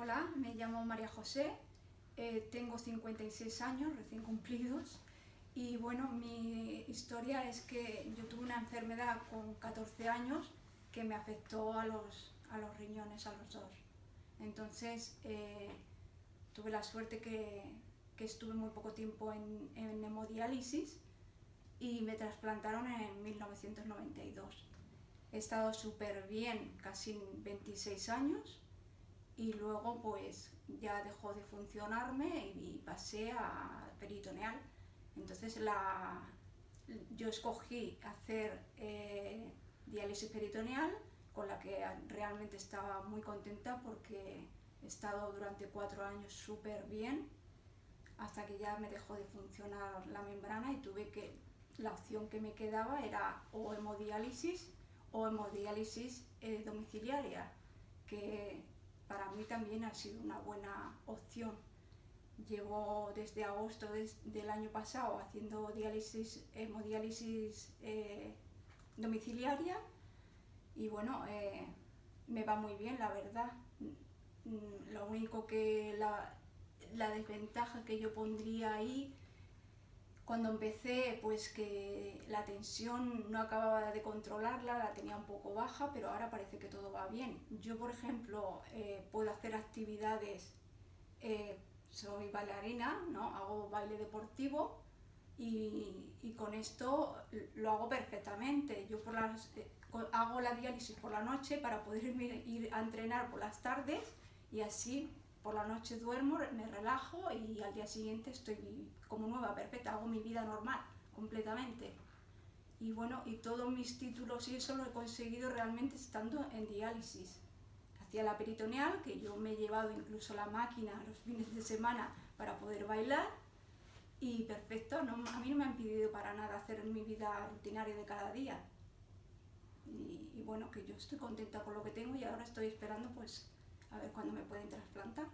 Hola, me llamo María José, tengo 56 años recién cumplidos y bueno, mi historia es que yo tuve una enfermedad con 14 años que me afectó a los riñones, a los dos. Entonces tuve la suerte que estuve muy poco tiempo en hemodiálisis y me trasplantaron en 1992. He estado súper bien, casi 26 años, y luego pues ya dejó de funcionarme y pasé a peritoneal. Entonces yo escogí hacer diálisis peritoneal, con la que realmente estaba muy contenta porque he estado durante 4 años súper bien, hasta que ya me dejó de funcionar la membrana y la opción que me quedaba era o hemodiálisis domiciliaria, que para mí también ha sido una buena opción. Llevo desde agosto del año pasado haciendo hemodiálisis domiciliaria y bueno, me va muy bien, la verdad. Lo único que la desventaja que yo pondría ahí, cuando empecé, pues que la tensión no acababa de controlarla, la tenía un poco baja, pero ahora parece que todo va bien. Yo, por ejemplo, puedo hacer actividades, soy bailarina, ¿no? Hago baile deportivo y con esto lo hago perfectamente. Yo hago la diálisis por la noche para poder ir a entrenar por las tardes y así por la noche duermo, me relajo y al día siguiente estoy como nueva, perfecta, hago mi vida normal, completamente. Y bueno, y todos mis títulos y eso lo he conseguido realmente estando en diálisis. Hacía la peritoneal, que yo me he llevado incluso la máquina los fines de semana para poder bailar, y perfecto, a mí no me ha impedido para nada hacer mi vida rutinaria de cada día. Y bueno, que yo estoy contenta con lo que tengo y ahora estoy esperando pues a ver cuándo me pueden trasplantar.